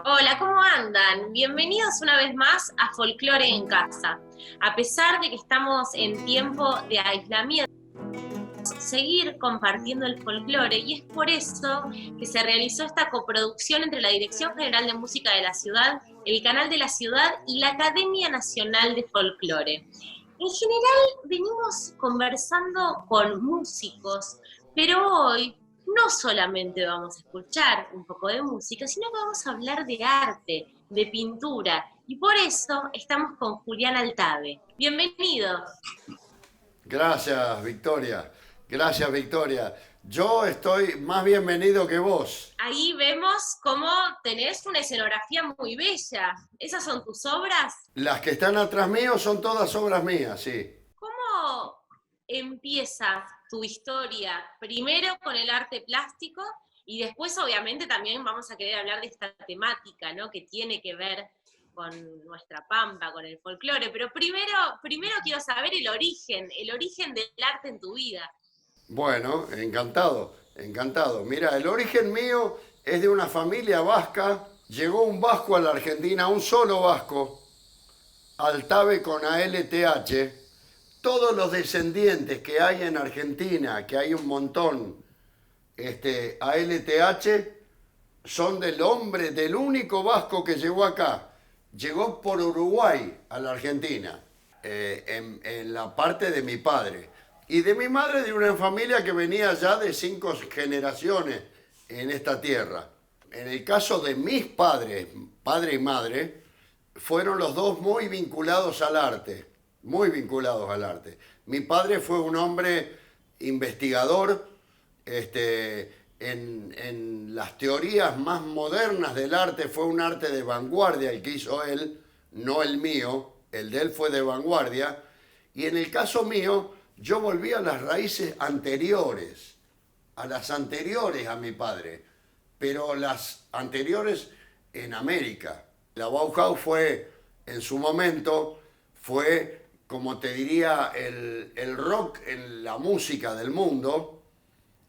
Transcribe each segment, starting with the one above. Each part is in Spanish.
Hola, ¿cómo andan? Bienvenidos una vez más a Folclore en Casa. A pesar de que estamos en tiempo de aislamiento, seguir compartiendo el folclore y es por eso que se realizó esta coproducción entre la Dirección General de Música de la Ciudad, el Canal de la Ciudad y la Academia Nacional de Folclore. En general venimos conversando con músicos, pero hoy no solamente vamos a escuchar un poco de música, sino que vamos a hablar de arte, de pintura, y por eso estamos con Julián Altave. Bienvenido. Gracias, Victoria. Gracias, Victoria. Yo estoy más bienvenido que vos. Ahí vemos cómo tenés una escenografía muy bella. ¿Esas son tus obras? Las que están atrás mío son todas obras mías, sí. ¿Cómo empieza tu historia? Primero con el arte plástico y después obviamente también vamos a querer hablar de esta temática, ¿no? Que tiene que ver con nuestra pampa, con el folclore. Pero primero quiero saber el origen del arte en tu vida. Bueno, encantado, encantado. Mira, el origen mío es de una familia vasca. Llegó un vasco a la Argentina, un solo vasco, Altave con ALTH. Todos los descendientes que hay en Argentina, que hay un montón, ALTH, son del hombre, del único vasco que llegó acá. Llegó por Uruguay a la Argentina, en la parte de mi padre. Y de mi madre, de una familia que venía ya de 5 generaciones en esta tierra. En el caso de mis padres, padre y madre, fueron los dos muy vinculados al arte, muy vinculados al arte. Mi padre fue un hombre investigador, en las teorías más modernas del arte. Fue un arte de vanguardia el que hizo él, no el mío. El de él fue de vanguardia. Y en el caso mío, yo volví a las raíces anteriores, a las anteriores a mi padre, pero las anteriores en América. La Bauhaus fue, en su momento, fue, como te diría, el rock en la música del mundo.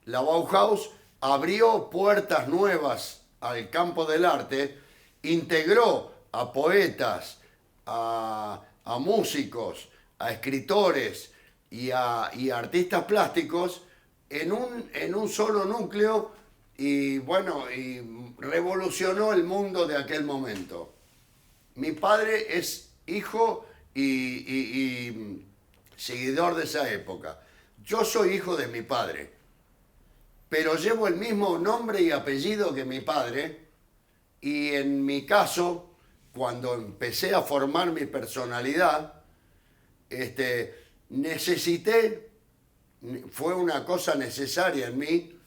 La Bauhaus abrió puertas nuevas al campo del arte, integró a poetas, a músicos, a escritores y a artistas plásticos en un solo núcleo y bueno, y revolucionó el mundo de aquel momento. Mi padre es hijo y seguidor de esa época. Yo soy hijo de mi padre, pero llevo el mismo nombre y apellido que mi padre, y en mi caso, cuando empecé a formar mi personalidad, necesité, fue una cosa necesaria en mí,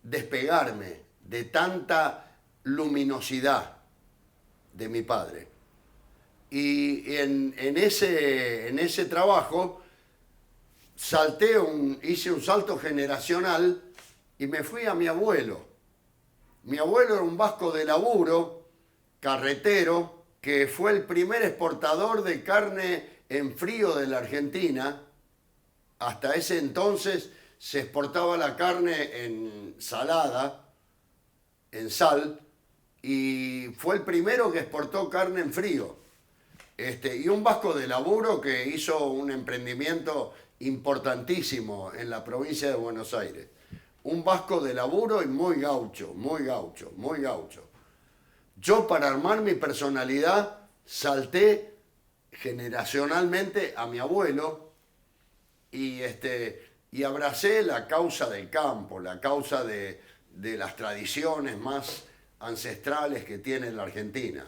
despegarme de tanta luminosidad de mi padre. Y en ese trabajo hice un salto generacional y me fui a mi abuelo. Mi abuelo era un vasco de laburo, carretero, que fue el primer exportador de carne en frío de la Argentina. Hasta ese entonces se exportaba la carne en salada, en sal, y fue el primero que exportó carne en frío. Y un vasco de laburo que hizo un emprendimiento importantísimo en la provincia de Buenos Aires. Un vasco de laburo y muy gaucho, muy gaucho, muy gaucho. Yo, para armar mi personalidad, salté generacionalmente a mi abuelo y, y abracé la causa del campo, la causa de las tradiciones más ancestrales que tiene la Argentina.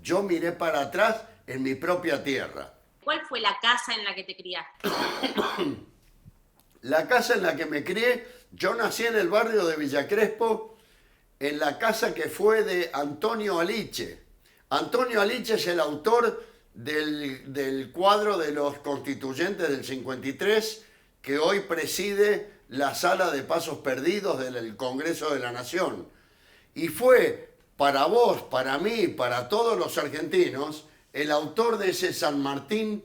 Yo miré para atrás en mi propia tierra. ¿Cuál fue la casa en la que te criaste? La casa en la que me crié, yo nací en el barrio de Villa Crespo, en la casa que fue de Antonio Aliche. Antonio Aliche es el autor del cuadro de los constituyentes del 53, que hoy preside la sala de pasos perdidos del Congreso de la Nación. Y fue para vos, para mí, para todos los argentinos, el autor de ese San Martín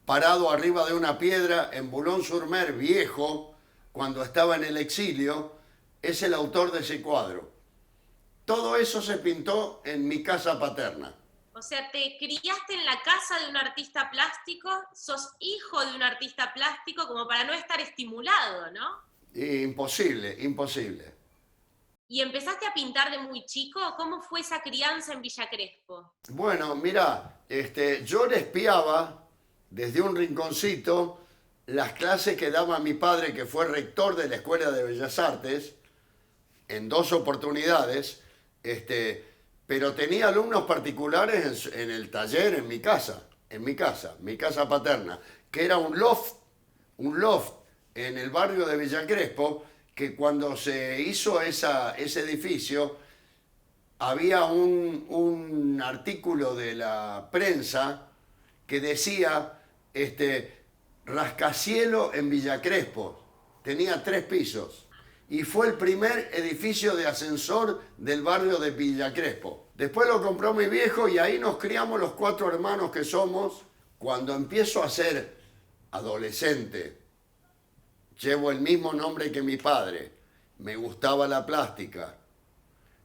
parado arriba de una piedra en Boulogne-sur-Mer, viejo, cuando estaba en el exilio, es el autor de ese cuadro. Todo eso se pintó en mi casa paterna. O sea, te criaste en la casa de un artista plástico, sos hijo de un artista plástico como para no estar estimulado, ¿no? Imposible, imposible. ¿Y empezaste a pintar de muy chico? ¿Cómo fue esa crianza en Villa Crespo? Bueno, mira, yo le espiaba desde un rinconcito las clases que daba mi padre, que fue rector de la Escuela de Bellas Artes, en 2 oportunidades, pero tenía alumnos particulares en el taller, mi casa paterna, que era un loft en el barrio de Villa Crespo, que cuando se hizo ese edificio, había un artículo de la prensa que decía, rascacielo en Villa Crespo. Tenía 3 pisos. Y fue el primer edificio de ascensor del barrio de Villa Crespo. Después lo compró mi viejo y ahí nos criamos los 4 hermanos que somos. Cuando empiezo a ser adolescente, llevo el mismo nombre que mi padre. Me gustaba la plástica.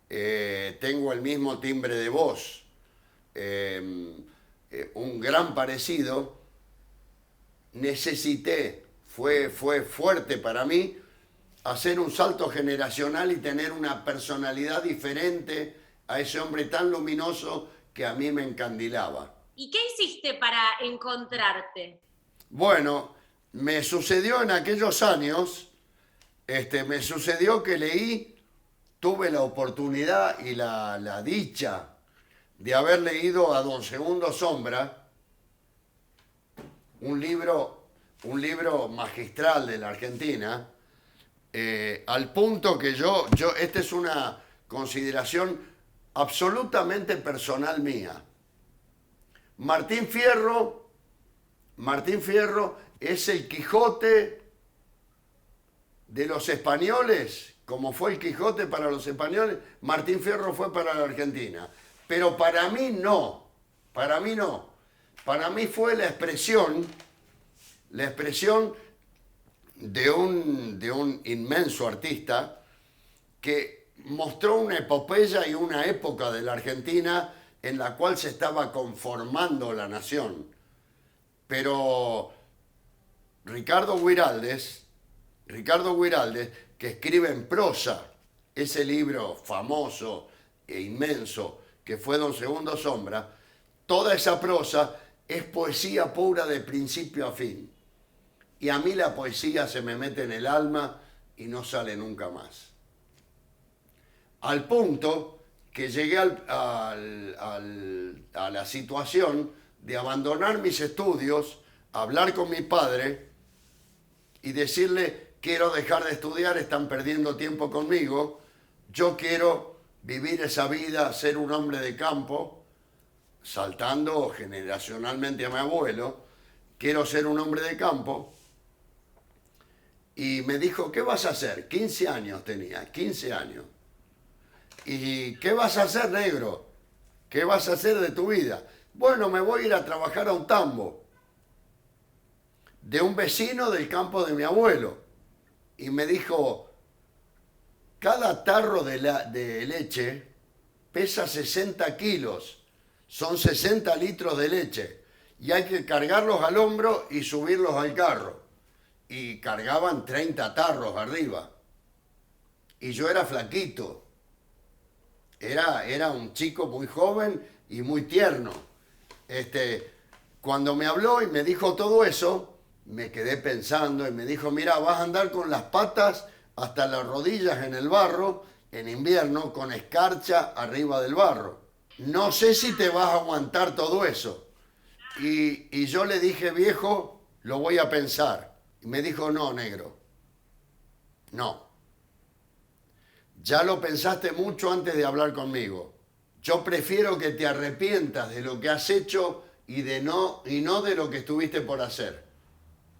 Tengo el mismo timbre de voz. Un gran parecido. Necesité, fue fuerte para mí, hacer un salto generacional y tener una personalidad diferente a ese hombre tan luminoso que a mí me encandilaba. ¿Y qué hiciste para encontrarte? Bueno, me sucedió en aquellos años, me sucedió que tuve la oportunidad y la dicha de haber leído a Don Segundo Sombra, un libro magistral de la Argentina, al punto que esta es una consideración absolutamente personal mía. Martín Fierro es el Quijote de los españoles, como fue el Quijote para los españoles, Martín Fierro fue para la Argentina. Pero para mí no. Para mí fue la expresión de un inmenso artista que mostró una epopeya y una época de la Argentina en la cual se estaba conformando la nación. Pero Ricardo Guiraldes, que escribe en prosa ese libro famoso e inmenso que fue Don Segundo Sombra, toda esa prosa es poesía pura de principio a fin. Y a mí la poesía se me mete en el alma y no sale nunca más. Al punto que llegué a la situación de abandonar mis estudios, hablar con mi padre y decirle, quiero dejar de estudiar, están perdiendo tiempo conmigo, yo quiero vivir esa vida, ser un hombre de campo, saltando generacionalmente a mi abuelo, quiero ser un hombre de campo. Y me dijo, ¿qué vas a hacer? 15 años tenía, 15 años. ¿Y qué vas a hacer, negro? ¿Qué vas a hacer de tu vida? Bueno, me voy a ir a trabajar a un tambo de un vecino del campo de mi abuelo. Y me dijo, cada tarro de leche pesa 60 kilos, son 60 litros de leche, y hay que cargarlos al hombro y subirlos al carro. Y cargaban 30 tarros arriba. Y yo era flaquito. Era un chico muy joven y muy tierno. Cuando me habló y me dijo todo eso, me quedé pensando y me dijo, mira, vas a andar con las patas hasta las rodillas en el barro, en invierno, con escarcha arriba del barro. No sé si te vas a aguantar todo eso. Y yo le dije, viejo, lo voy a pensar. Y me dijo, no, negro, no. Ya lo pensaste mucho antes de hablar conmigo. Yo prefiero que te arrepientas de lo que has hecho y no de lo que estuviste por hacer.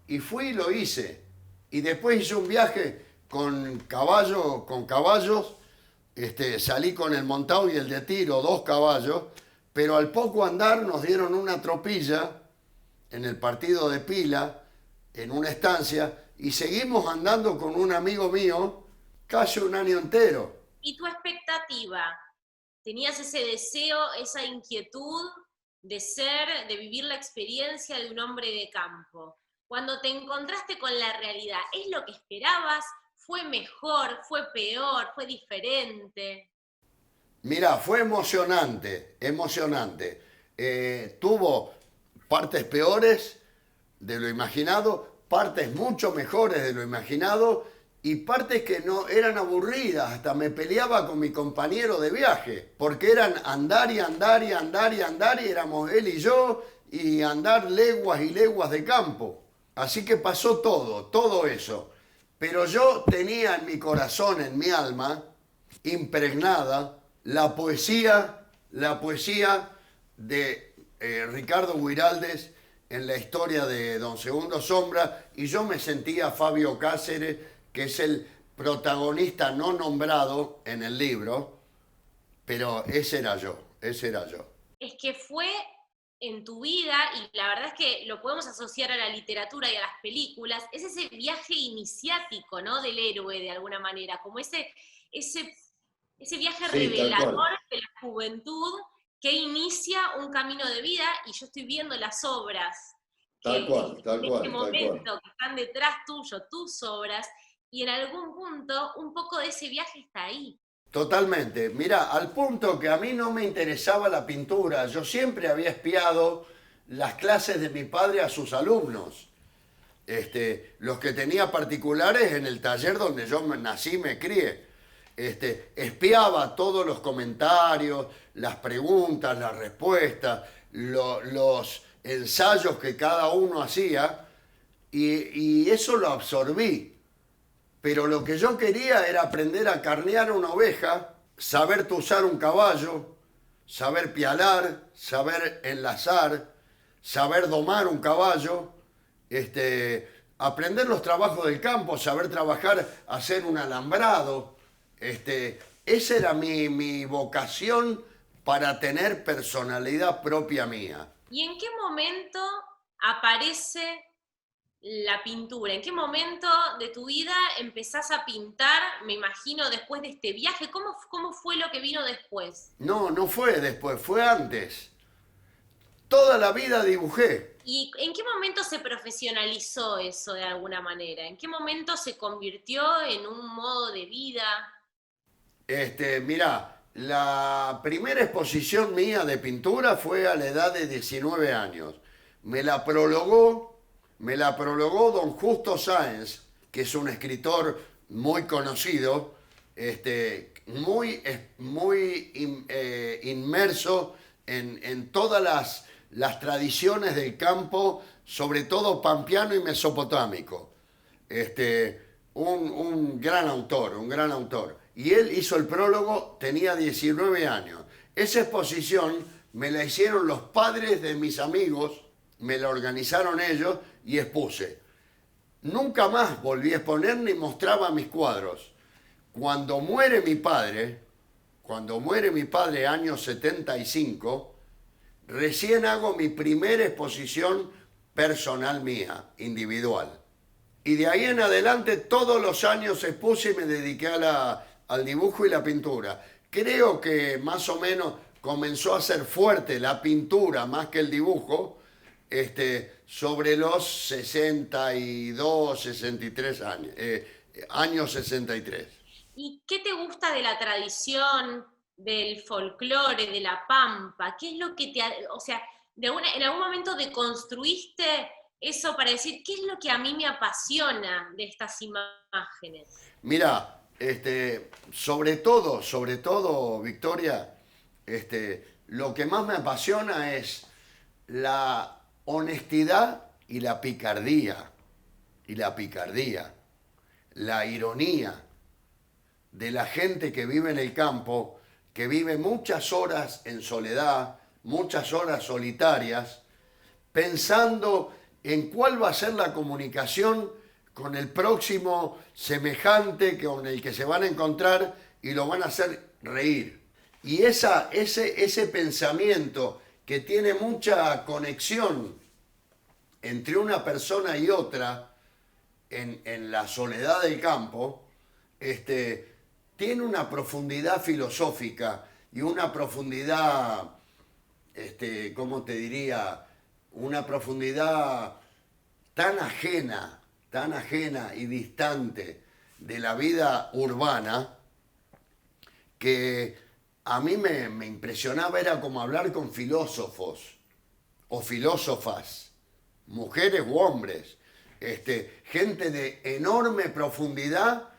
Y fui y lo hice. Y después hice un viaje con caballos. Salí con el montado y el de tiro, 2 caballos. Pero al poco andar nos dieron una tropilla en el partido de Pila, en una estancia, y seguimos andando con un amigo mío casi un año entero. ¿Y tu expectativa tenías ese deseo, esa inquietud de vivir la experiencia de un hombre de campo. Cuando te encontraste con la realidad, ¿es lo que esperabas? ¿Fue mejor? ¿Fue peor? ¿Fue diferente? Mirá, fue emocionante, emocionante. Tuvo partes peores de lo imaginado, partes mucho mejores de lo imaginado y partes que no eran aburridas. Hasta me peleaba con mi compañero de viaje, porque eran andar y andar y andar y andar y éramos él y yo y andar leguas y leguas de campo. Así que pasó todo, todo eso. Pero yo tenía en mi corazón, en mi alma, impregnada la poesía de Ricardo Guiraldes en la historia de Don Segundo Sombra, y yo me sentía Fabio Cáceres, que es el protagonista no nombrado en el libro, pero ese era yo, ese era yo. Es que fue en tu vida, y la verdad es que lo podemos asociar a la literatura y a las películas, es ese viaje iniciático, ¿no? Del héroe, de alguna manera, como ese, ese viaje Sí, tal cual. revelador de la juventud que inicia un camino de vida, y yo estoy viendo las obras Tal que cual, tal en este cual, tal cual. momento que están detrás tuyo, tus obras, y en algún punto un poco de ese viaje está ahí. Totalmente. Mira, al punto que a mí no me interesaba la pintura, yo siempre había espiado las clases de mi padre a sus alumnos. Los que tenía particulares en el taller donde yo nací y me crié. Espiaba todos los comentarios, las preguntas, las respuestas, los ensayos que cada uno hacía y eso lo absorbí. Pero lo que yo quería era aprender a carnear una oveja, saber tuzar un caballo, saber pialar, saber enlazar, saber domar un caballo, aprender los trabajos del campo, saber trabajar, hacer un alambrado. Esa era mi vocación para tener personalidad propia mía. ¿Y en qué momento aparece la pintura? ¿En qué momento de tu vida empezás a pintar? Me imagino después de este viaje. ¿Cómo fue lo que vino después? No, no fue después, fue antes. Toda la vida dibujé. ¿Y en qué momento se profesionalizó eso de alguna manera? ¿En qué momento se convirtió en un modo de vida? Mirá, la primera exposición mía de pintura fue a la edad de 19 años. Me la prologó, me la prologó don Justo Sáenz, que es un escritor muy conocido, muy inmerso en todas las tradiciones del campo, sobre todo pampeano y mesopotámico. Un gran autor, un gran autor. Y él hizo el prólogo, tenía 19 años. Esa exposición me la hicieron los padres de mis amigos, me la organizaron ellos y expuse. Nunca más volví a exponer ni mostraba mis cuadros. Cuando muere mi padre año 75, recién hago mi primera exposición personal mía, individual. Y de ahí en adelante todos los años expuse y me dediqué al dibujo y la pintura. Creo que más o menos comenzó a ser fuerte la pintura más que el dibujo sobre los 62, 63 años, años 63. ¿Y qué te gusta de la tradición, del folclore, de la pampa? ¿Qué es lo que o sea, en algún momento deconstruiste eso para decir, ¿qué es lo que a mí me apasiona de estas imágenes? Mira, sobre todo, Victoria, lo que más me apasiona es la honestidad y la picardía, la ironía de la gente que vive en el campo, que vive muchas horas en soledad, muchas horas solitarias, pensando en cuál va a ser la comunicación con el próximo semejante con el que se van a encontrar y lo van a hacer reír. Y ese pensamiento que tiene mucha conexión entre una persona y otra en la soledad del campo, tiene una profundidad filosófica y una profundidad, ¿cómo te diría? Una profundidad tan ajena y distante de la vida urbana, que a mí me impresionaba, era como hablar con filósofos o filósofas, mujeres u hombres, gente de enorme profundidad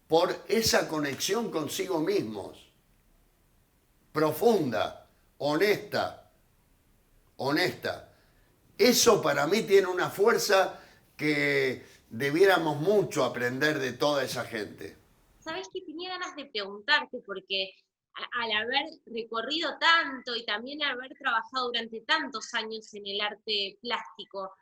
por esa conexión consigo mismos, profunda, honesta. Eso para mí tiene una fuerza que debiéramos mucho aprender de toda esa gente. Sabés que tenía ganas de preguntarte, porque al haber recorrido tanto y también haber trabajado durante tantos años en el arte plástico,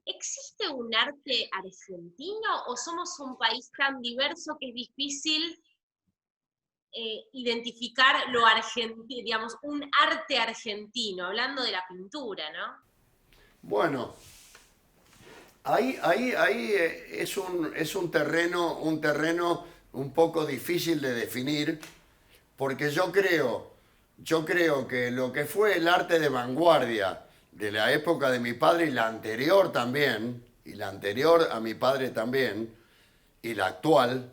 ¿existe un arte argentino o somos un país tan diverso que es difícil identificar lo argentino, digamos, un arte argentino, hablando de la pintura, ¿no? Bueno, ahí es un terreno un poco difícil de definir, porque yo creo que lo que fue el arte de vanguardia de la época de mi padre y la anterior también, y la anterior a mi padre también, y la actual,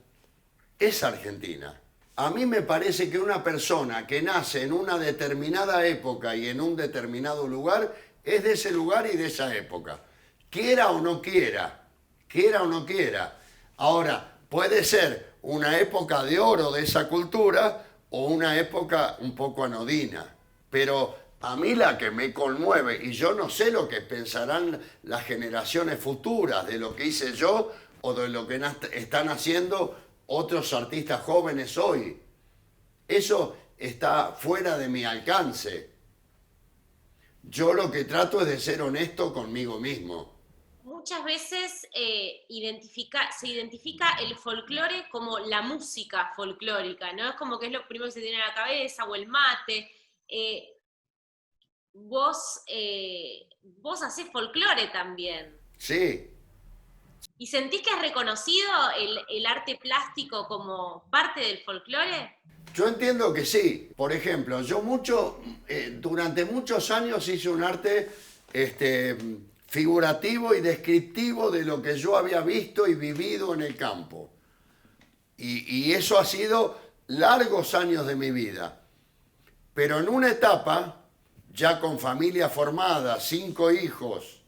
es argentina. A mí me parece que una persona que nace en una determinada época y en un determinado lugar, es de ese lugar y de esa época. Quiera o no quiera, quiera o no quiera. Ahora, puede ser una época de oro de esa cultura o una época un poco anodina. Pero a mí la que me conmueve, y yo no sé lo que pensarán las generaciones futuras de lo que hice yo o de lo que están haciendo otros artistas jóvenes hoy. Eso está fuera de mi alcance. Yo lo que trato es de ser honesto conmigo mismo. Muchas veces se identifica el folclore como la música folclórica, ¿no? Es como que es lo primero que se tiene en la cabeza, o el mate. Eh, vos hacés folclore también. Sí, ¿Y sentís que es reconocido el arte plástico como parte del folclore? yo entiendo que sí. Por ejemplo, durante muchos años hice un arte figurativo y descriptivo de lo que yo había visto y vivido en el campo. Y eso ha sido largos años de mi vida. Pero en una etapa, ya con familia formada, 5 hijos,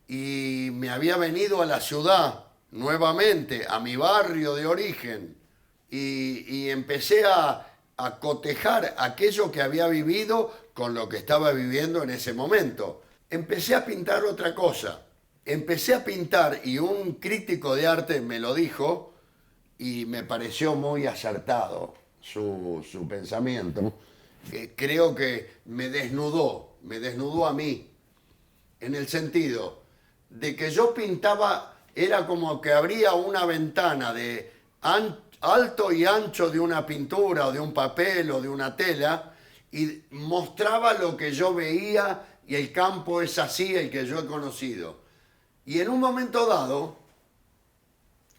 y me había venido a la ciudad nuevamente, a mi barrio de origen, y empecé a cotejar aquello que había vivido con lo que estaba viviendo en ese momento. Empecé a pintar otra cosa. Empecé a pintar, y un crítico de arte me lo dijo, y me pareció muy acertado su pensamiento. Creo que me desnudó a mí, en el sentido de que yo pintaba, era como que abría una ventana de alto y ancho de una pintura o de un papel o de una tela, y mostraba lo que yo veía, y el campo es así el que yo he conocido. Y en un momento dado,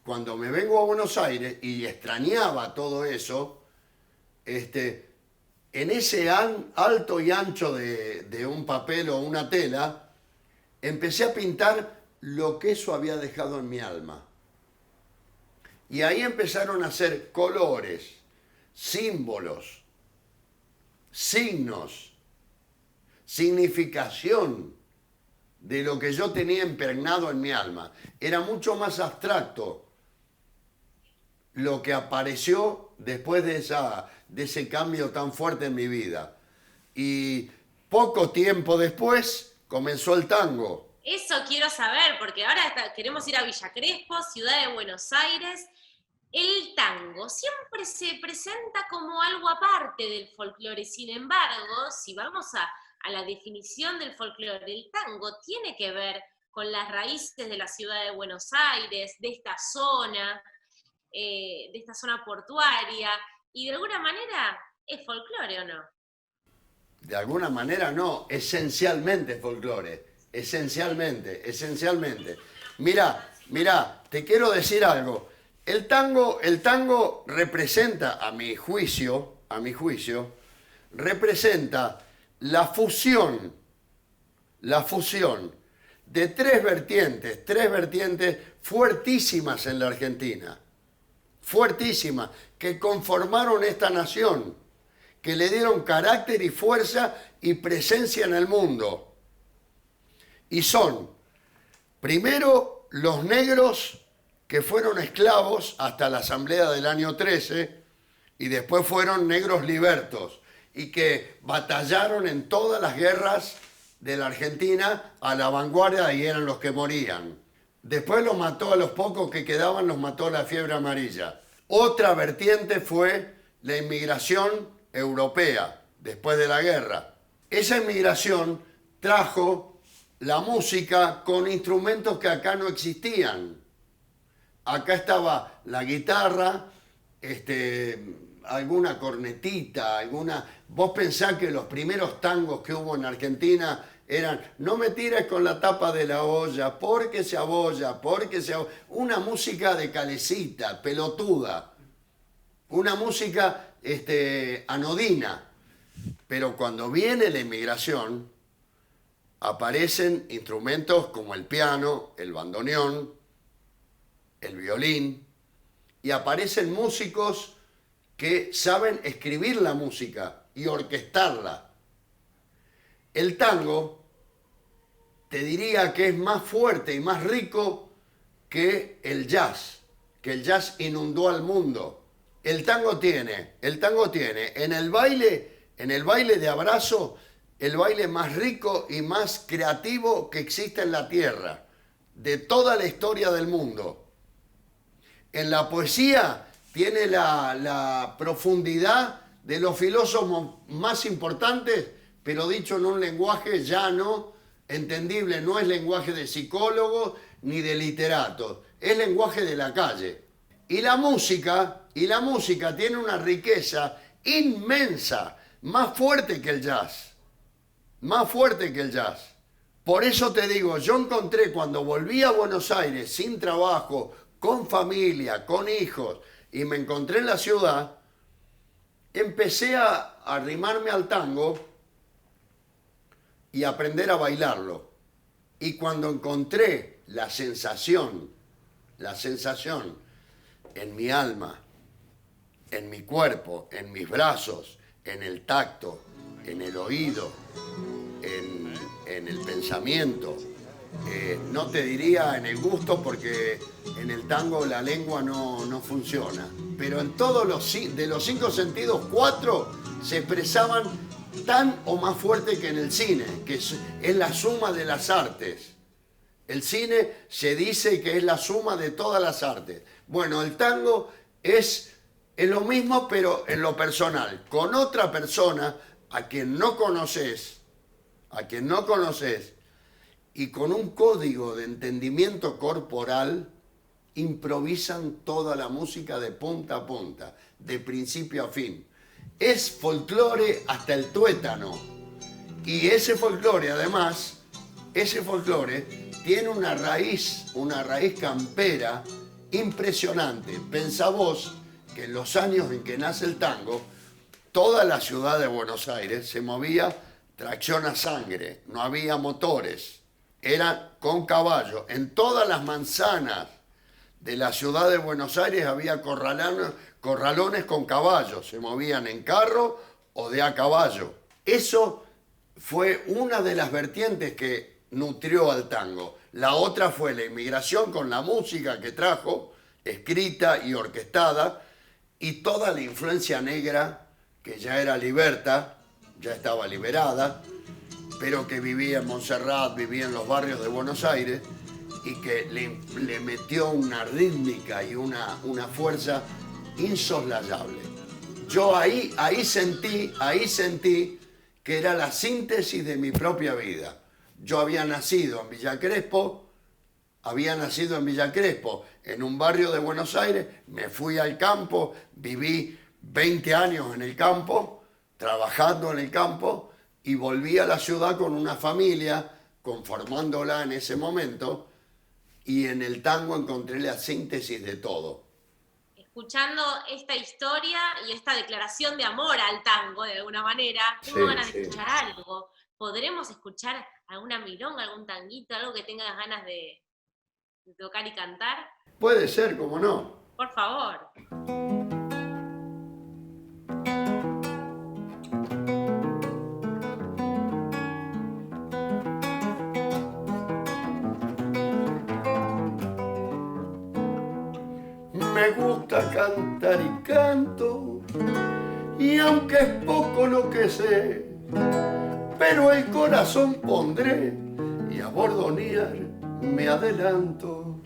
cuando me vengo a Buenos Aires y extrañaba todo eso, en ese alto y ancho de un papel o una tela, empecé a pintar lo que eso había dejado en mi alma. Y ahí empezaron a hacer colores, símbolos, signos, significación de lo que yo tenía impregnado en mi alma. Era mucho más abstracto lo que apareció después de ese cambio tan fuerte en mi vida. Y poco tiempo después comenzó el tango. Eso quiero saber, porque ahora queremos ir a Villa Crespo, ciudad de Buenos Aires. El tango siempre se presenta como algo aparte del folclore. Sin embargo, si vamos a la definición del folclore, el tango tiene que ver con las raíces de la ciudad de Buenos Aires, de esta zona portuaria, y de alguna manera es folclore, ¿o no? De alguna manera no, esencialmente folclore, esencialmente. Mirá, te quiero decir algo. El tango representa, a mi juicio, a mi juicio, representa la fusión de tres vertientes fuertísimas en la Argentina, fuertísimas, que conformaron esta nación, que le dieron carácter y fuerza y presencia en el mundo. Y son, primero, los negros que fueron esclavos hasta la Asamblea del año 13 y después fueron negros libertos y que batallaron en todas las guerras de la Argentina a la vanguardia y eran los que morían. Después los mató, a los pocos que quedaban los mató la fiebre amarilla. Otra vertiente fue la inmigración europea después de la guerra. Esa inmigración trajo la música con instrumentos que acá no existían. Acá estaba la guitarra, alguna cornetita, Vos pensás que los primeros tangos que hubo en Argentina eran no me tires con la tapa de la olla, porque se abolla, una música de calecita, pelotuda, una música anodina. Pero cuando viene la inmigración, aparecen instrumentos como el piano, el bandoneón, el violín, y aparecen músicos que saben escribir la música y orquestarla. El tango, te diría que es más fuerte y más rico que el jazz inundó al mundo. El tango tiene en el baile de abrazo, el baile más rico y más creativo que existe en la tierra, de toda la historia del mundo. En la poesía tiene la profundidad de los filósofos más importantes, pero dicho en un lenguaje llano, entendible, no es lenguaje de psicólogos ni de literatos, es lenguaje de la calle. Y la música tiene una riqueza inmensa, más fuerte que el jazz, más fuerte que el jazz. Por eso te digo, yo encontré cuando volví a Buenos Aires sin trabajo, con familia, con hijos, y me encontré en la ciudad, empecé a arrimarme al tango y aprender a bailarlo. Y cuando encontré la sensación en mi alma, en mi cuerpo, en mis brazos, en el tacto, en el oído, en el pensamiento, no te diría en el gusto porque en el tango la lengua no funciona, pero en todos de los 5 sentidos, 4 se expresaban tan o más fuerte que en el cine, que es la suma de las artes. El cine se dice que es la suma de todas las artes. Bueno, el tango es lo mismo, pero en lo personal, con otra persona a quien no conoces, y con un código de entendimiento corporal, improvisan toda la música de punta a punta, de principio a fin. Es folclore hasta el tuétano. Y ese folclore, además, tiene una raíz campera impresionante. Pensá vos que en los años en que nace el tango, toda la ciudad de Buenos Aires se movía tracción a sangre, no había motores, era con caballo. En todas las manzanas de la ciudad de Buenos Aires había corralones con caballos, se movían en carro o de a caballo. Eso fue una de las vertientes que nutrió al tango. La otra fue la inmigración con la música que trajo, escrita y orquestada, y toda la influencia negra que ya era liberta, ya estaba liberada, pero que vivía en Montserrat, vivía en los barrios de Buenos Aires, y que le metió una rítmica y una fuerza insoslayable. Yo ahí sentí que era la síntesis de mi propia vida. Yo había nacido en Villa Crespo, en un barrio de Buenos Aires, me fui al campo, viví 20 años en el campo, trabajando en el campo, y volví a la ciudad con una familia, conformándola en ese momento, y en el tango encontré la síntesis de todo. escuchando esta historia y esta declaración de amor al tango, de alguna manera, tengo ganas de escuchar algo. ¿Podremos escuchar alguna milonga, algún tanguito, algo que tengas ganas de tocar y cantar? Puede ser, cómo no. Por favor. Me gusta cantar y canto, y aunque es poco lo que sé, pero el corazón pondré y a bordonear me adelanto.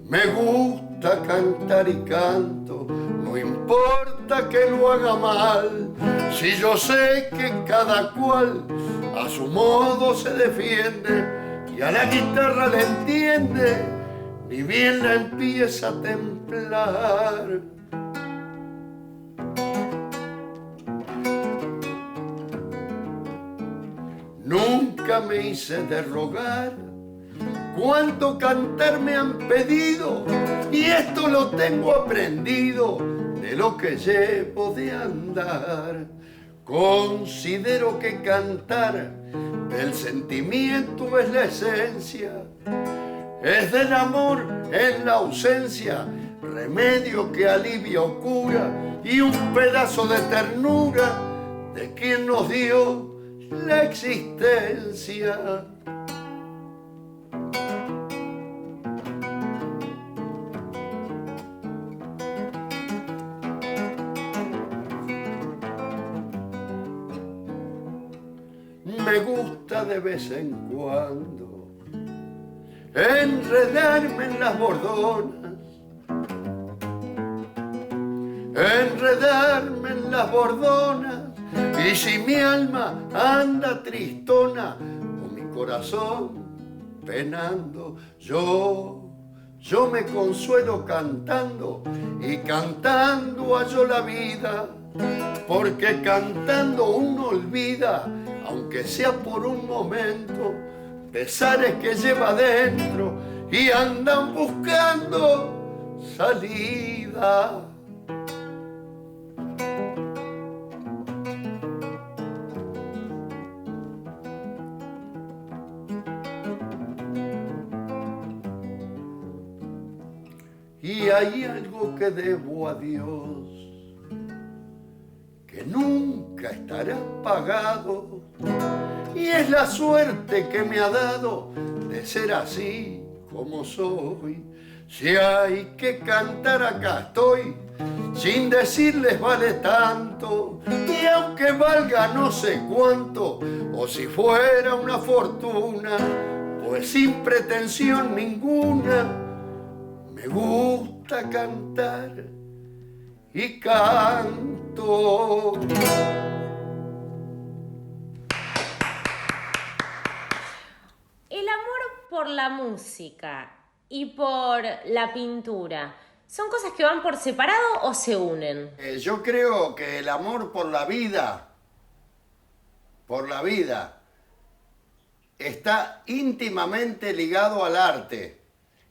Me gusta cantar y canto, no importa que lo haga mal, si yo sé que cada cual a su modo se defiende y a la guitarra le entiende, ni bien la empieza a templar. Nunca me hice de rogar, cuánto cantar me han pedido, y esto lo tengo aprendido de lo que llevo de andar. Considero que cantar del sentimiento es la esencia, es del amor en la ausencia, remedio que alivia o cura, y un pedazo de ternura de quien nos dio la existencia. Me gusta de vez en cuando enredarme en las bordonas, enredarme en las bordonas, y si mi alma anda tristona o mi corazón penando, yo me consuelo cantando, y cantando hallo la vida, porque cantando uno olvida, aunque sea por un momento, pesares que lleva dentro y andan buscando salida. Y hay algo que debo a Dios, que nunca estará pagado, y es la suerte que me ha dado de ser así como soy. Si hay que cantar, acá estoy, sin decirles vale tanto, y aunque valga no sé cuánto, o si fuera una fortuna, pues sin pretensión ninguna, me gusta cantar y canto. El amor por la música y por la pintura, ¿son cosas que van por separado o se unen? Yo creo que el amor por la vida, está íntimamente ligado al arte.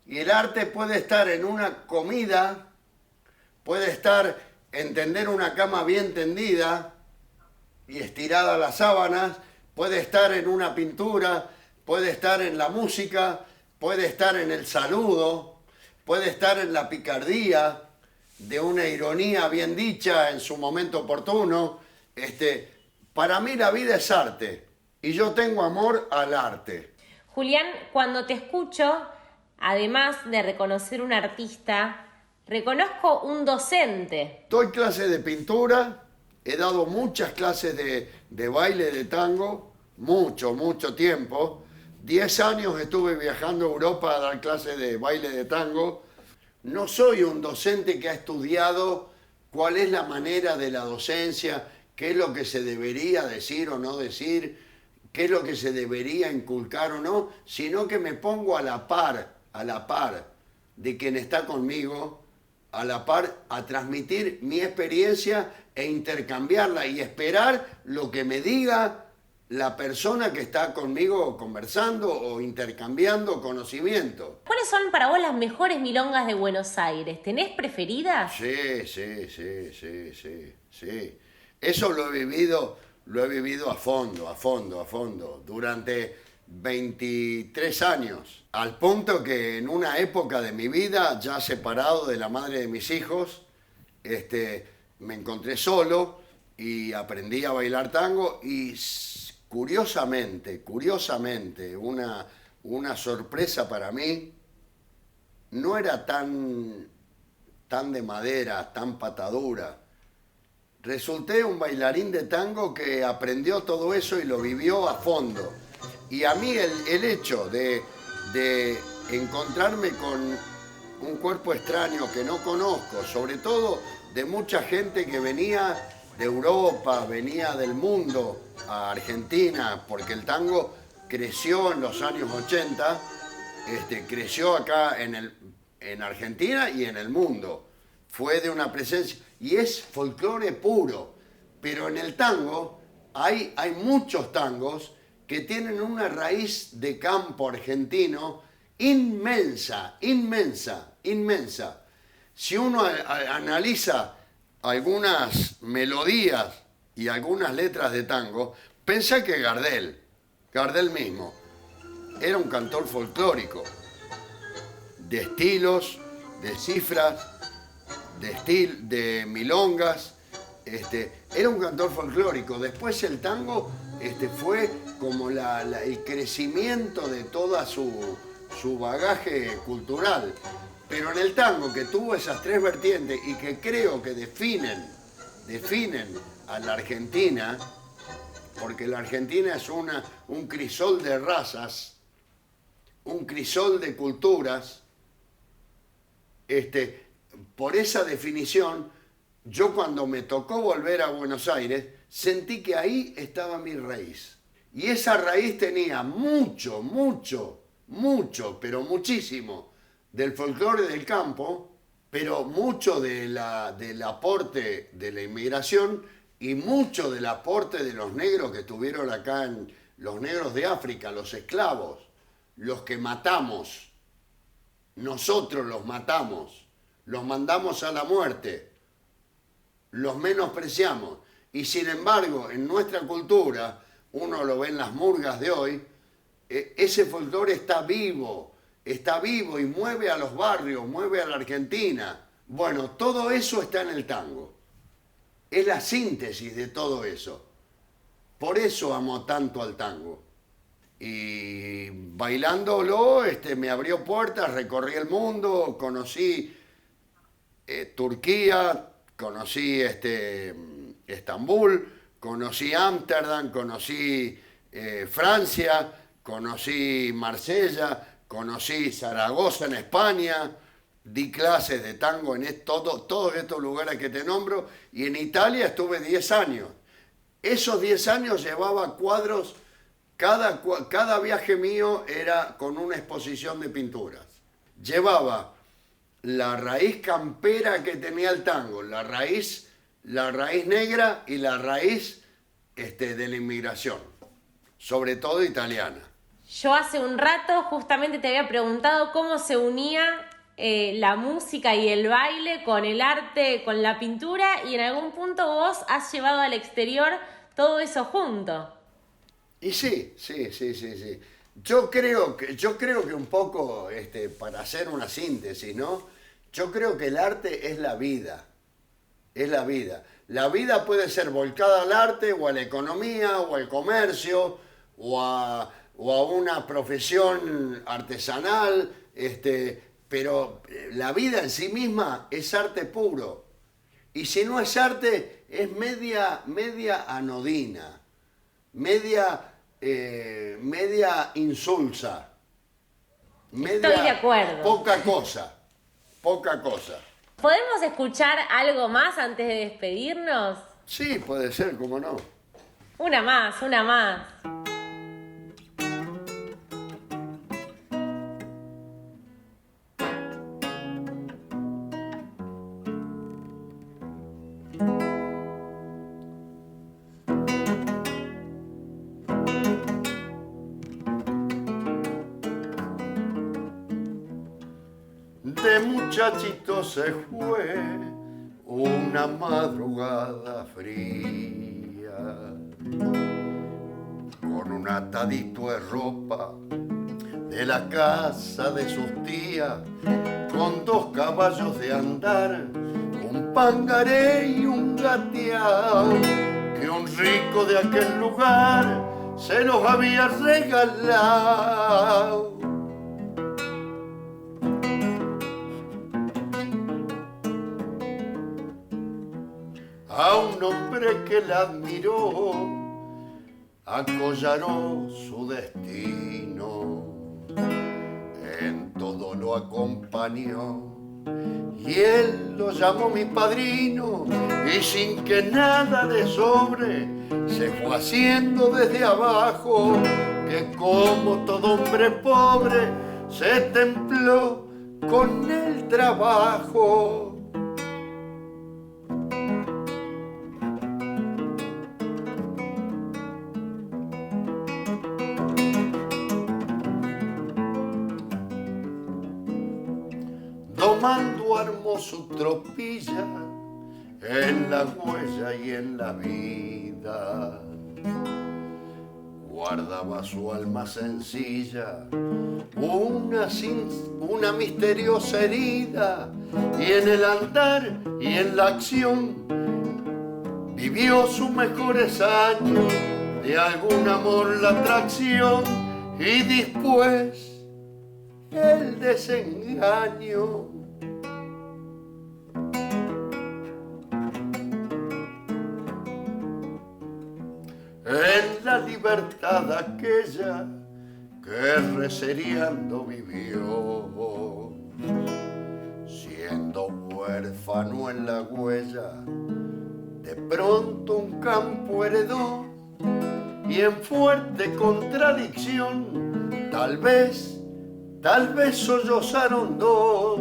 Y el arte puede estar en una comida, puede estar en tender una cama bien tendida y estirada las sábanas, puede estar en una pintura, puede estar en la música, puede estar en el saludo, puede estar en la picardía de una ironía bien dicha en su momento oportuno. Para mí la vida es arte y yo tengo amor al arte. Julián, cuando te escucho, además de reconocer un artista, reconozco un docente. Doy clases de pintura, he dado muchas clases de baile de tango, mucho tiempo. 10 años estuve viajando a Europa a dar clases de baile de tango. No soy un docente que ha estudiado cuál es la manera de la docencia, qué es lo que se debería decir o no decir, qué es lo que se debería inculcar o no, sino que me pongo a la par de quien está conmigo, a la par a transmitir mi experiencia e intercambiarla y esperar lo que me diga la persona que está conmigo conversando o intercambiando conocimiento. ¿Cuáles son para vos las mejores milongas de Buenos Aires? ¿Tenés preferidas? Sí. Eso lo he vivido a fondo, durante 23 años, al punto que en una época de mi vida, ya separado de la madre de mis hijos, me encontré solo y aprendí a bailar tango y curiosamente, una sorpresa para mí, no era tan de madera, tan patadura. Resulté un bailarín de tango que aprendió todo eso y lo vivió a fondo. Y a mí el hecho de encontrarme con un cuerpo extraño que no conozco, sobre todo de mucha gente que venía de Europa, venía del mundo a Argentina, porque el tango creció en los años 80, creció acá en Argentina y en el mundo. Fue de una presencia, y es folclore puro, pero en el tango hay muchos tangos que tienen una raíz de campo argentino inmensa. Si uno analiza algunas melodías y algunas letras de tango, pensá que Gardel mismo, era un cantor folclórico, de estilos, de cifras, de milongas, era un cantor folclórico. Después el tango fue como el crecimiento de toda su bagaje cultural. Pero en el tango, que tuvo esas tres vertientes y que creo que definen a la Argentina, porque la Argentina es un crisol de razas, un crisol de culturas, por esa definición, yo cuando me tocó volver a Buenos Aires, sentí que ahí estaba mi raíz. Y esa raíz tenía mucho, pero muchísimo del folclore del campo, pero mucho del aporte de la inmigración y mucho del aporte de los negros que tuvieron acá, los negros de África, los esclavos, los que matamos. Nosotros los matamos, los mandamos a la muerte, los menospreciamos. Y sin embargo, en nuestra cultura, uno lo ve en las murgas de hoy, ese folclore está vivo y mueve a los barrios, mueve a la Argentina. Bueno, todo eso está en el tango. Es la síntesis de todo eso. Por eso amo tanto al tango. Y bailándolo, me abrió puertas, recorrí el mundo, conocí Turquía, conocí Estambul, conocí Ámsterdam, conocí Francia, conocí Marsella, conocí Zaragoza en España, di clases de tango en todos estos lugares que te nombro, y en Italia estuve 10 años. Esos 10 años llevaba cuadros. Cada viaje mío era con una exposición de pinturas. Llevaba la raíz campera que tenía el tango, la raíz negra y la raíz de la inmigración, sobre todo italiana. Yo hace un rato justamente te había preguntado cómo se unía la música y el baile con el arte, con la pintura, y en algún punto vos has llevado al exterior todo eso junto. Y sí. Yo creo que un poco, para hacer una síntesis, ¿no? Yo creo que el arte es la vida. La vida puede ser volcada al arte, o a la economía, o al comercio, o a una profesión artesanal, pero la vida en sí misma es arte puro. Y si no es arte, es media anodina, media insulsa, Estoy de acuerdo. Poca cosa. ¿Podemos escuchar algo más antes de despedirnos? Sí, puede ser, cómo no. Una más. muchachito se fue una madrugada fría, con un atadito de ropa de la casa de sus tías, con 2 caballos de andar, un pangaré y un gateao, que un rico de aquel lugar se los había regalado. A un hombre que la admiró, acollaró su destino, en todo lo acompañó, y él lo llamó mi padrino, y sin que nada le sobre, se fue haciendo desde abajo, que como todo hombre pobre, se templó con el trabajo. Domando armó su tropilla en la huella y en la vida. Guardaba su alma sencilla, una misteriosa herida, y en el andar y en la acción vivió sus mejores años, de algún amor la atracción y después el desengaño. En la libertad aquella que reseriando vivió, siendo huérfano en la huella, de pronto un campo heredó, y en fuerte contradicción, tal vez sollozaron dos,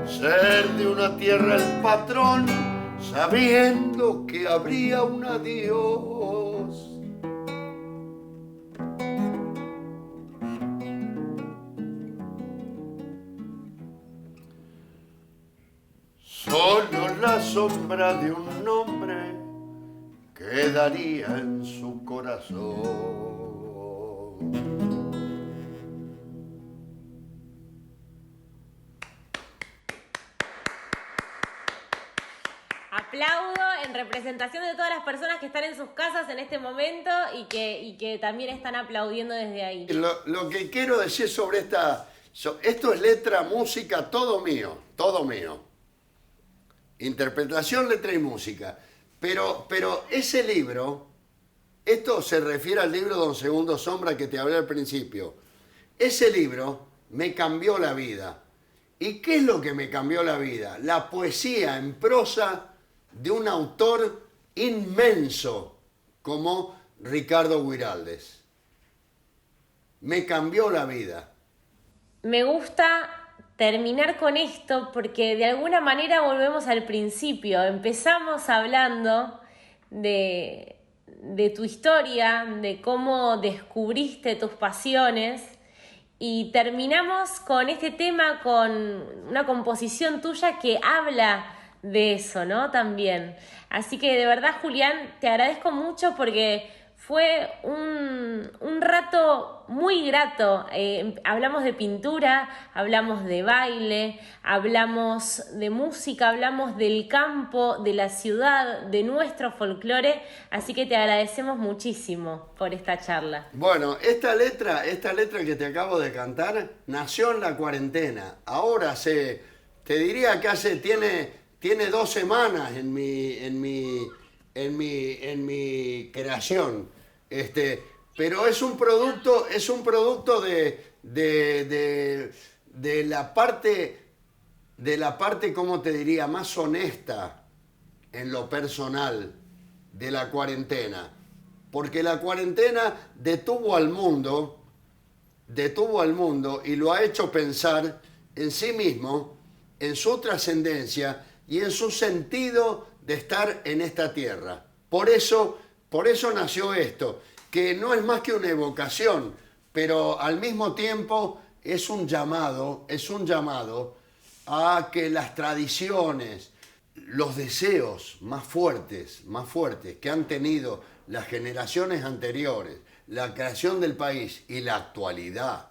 ser de una tierra el patrón, sabiendo que habría un adiós. Solo la sombra de un nombre quedaría en su corazón. Aplaudo en representación de todas las personas que están en sus casas en este momento y que también están aplaudiendo desde ahí. Lo que quiero decir sobre esto es letra, música, todo mío, todo mío. Interpretación, letra y música. Pero ese libro, esto se refiere al libro Don Segundo Sombra que te hablé al principio. Ese libro me cambió la vida. ¿Y qué es lo que me cambió la vida? La poesía en prosa de un autor inmenso como Ricardo Guiraldes. Me cambió la vida. Me gusta terminar con esto porque de alguna manera volvemos al principio. Empezamos hablando de tu historia, de cómo descubriste tus pasiones, y terminamos con este tema, con una composición tuya que habla de eso, ¿no? También. Así que de verdad, Julián, te agradezco mucho porque fue un rato muy grato. Hablamos de pintura, hablamos de baile, hablamos de música, hablamos del campo, de la ciudad, de nuestro folclore. Así que te agradecemos muchísimo por esta charla. Bueno, esta letra que te acabo de cantar nació en la cuarentena. Ahora te diría que tiene 2 semanas en mi creación. Pero es un producto de la parte, ¿cómo te diría?, más honesta en lo personal de la cuarentena. Porque la cuarentena detuvo al mundo y lo ha hecho pensar en sí mismo, en su trascendencia y en su sentido de estar en esta tierra. Por eso nació esto, que no es más que una evocación, pero al mismo tiempo es un llamado a que las tradiciones, los deseos más fuertes que han tenido las generaciones anteriores, la creación del país y la actualidad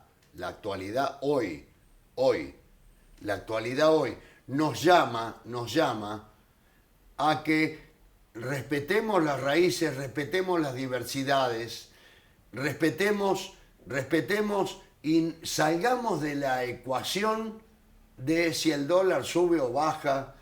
hoy, la actualidad hoy, nos llama a que respetemos las raíces, respetemos las diversidades, respetemos y salgamos de la ecuación de si el dólar sube o baja,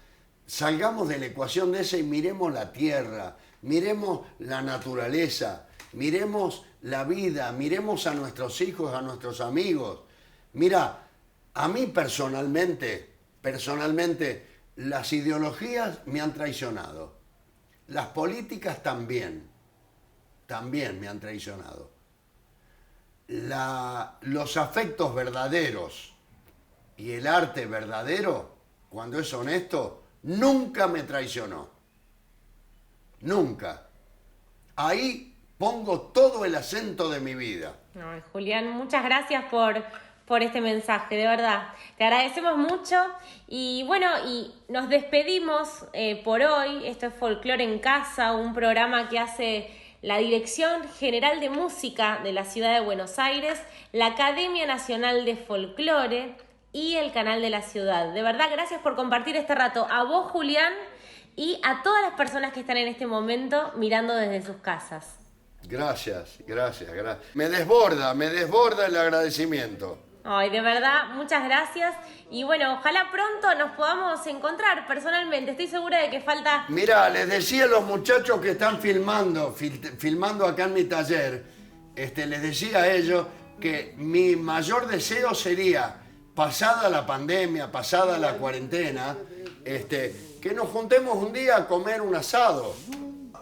salgamos de la ecuación de esa y miremos la tierra, miremos la naturaleza, miremos la vida, miremos a nuestros hijos, a nuestros amigos. Mira, a mí personalmente, las ideologías me han traicionado. Las políticas también me han traicionado. Los afectos verdaderos y el arte verdadero, cuando es honesto, nunca me traicionó. Nunca. Ahí pongo todo el acento de mi vida. Ay, Julián, muchas gracias por este mensaje, de verdad. Te agradecemos mucho y bueno, y nos despedimos por hoy. Esto es Folclore en Casa, un programa que hace la Dirección General de Música de la Ciudad de Buenos Aires, la Academia Nacional de Folclore y el Canal de la Ciudad. De verdad, gracias por compartir este rato. A vos, Julián, y a todas las personas que están en este momento mirando desde sus casas. Gracias. Me desborda el agradecimiento. Ay, de verdad, muchas gracias. Y bueno, ojalá pronto nos podamos encontrar personalmente. Estoy segura de que falta... Mirá, les decía a los muchachos que están filmando acá en mi taller, les decía a ellos que mi mayor deseo sería, pasada la pandemia, pasada la cuarentena, que nos juntemos un día a comer un asado.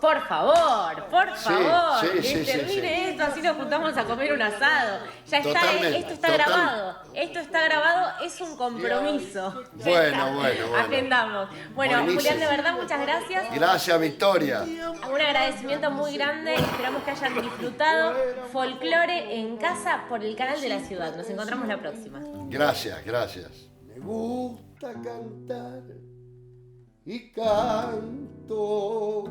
Por favor, sí, que termine esto, así nos juntamos a comer un asado. Ya está, esto está grabado, es un compromiso. Bueno. Agendamos. Bueno, Buenísimo. Julián, de verdad, muchas gracias. Gracias, Victoria. Un agradecimiento muy grande, esperamos que hayan disfrutado Folclore en Casa por el Canal de la Ciudad. Nos encontramos la próxima. Gracias. Me gusta cantar y canto.